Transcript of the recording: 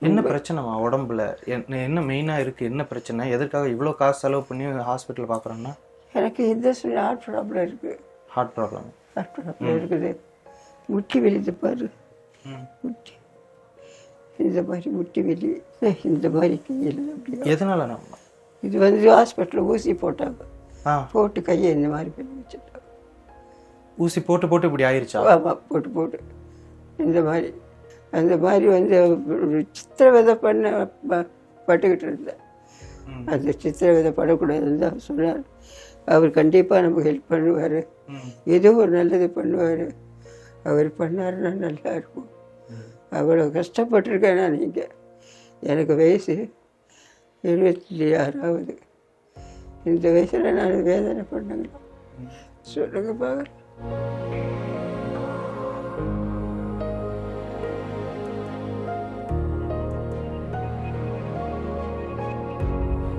என்ன பிரச்சனைமா உடம்புல? என்ன மெயினாக இருக்குது? என்ன பிரச்சனை? எதற்காக இவ்வளோ காசு செலவு பண்ணி ஹாஸ்பிட்டல் பார்க்குறோன்னா? எனக்கு இந்த ஹார்ட் ப்ராப்ளம் இருக்குது. ஹார்ட் ப்ராப்ளம் இருக்குது. முட்டி வெளிது பாரு, முட்டி இந்த மாதிரி முட்டி வெளி, இந்த மாதிரி கையில் அப்படி. எதனால நம்ம இது ஹாஸ்பிட்டலில் ஊசி போட்டாங்க. போட்டு கையை இந்த மாதிரி பண்ணி வச்சுட்டாங்க. ஊசி போட்டு போட்டு இப்படி ஆயிடுச்சா? ஆமாம், போட்டு போட்டு இந்த மாதிரி அந்த மாதிரி சித்திரவதை பண்ண பட்டுக்கிட்டு இருந்தேன். அந்த சித்திரவதை படக்கூடாதுன்னு தான் சொன்னார். அவர் கண்டிப்பாக நமக்கு ஹெல்ப் பண்ணுவார், ஏதோ ஒரு நல்லது பண்ணுவார். அவர் பண்ணாருன்னா நல்லா இருக்கும். அவ்வளோ கஷ்டப்பட்டிருக்கேன் நான். இங்கே எனக்கு வயசு 76. இந்த வயசில் நான் வேதனை பண்ணுங்களா சொல்லுங்க பார்க்கலாம்.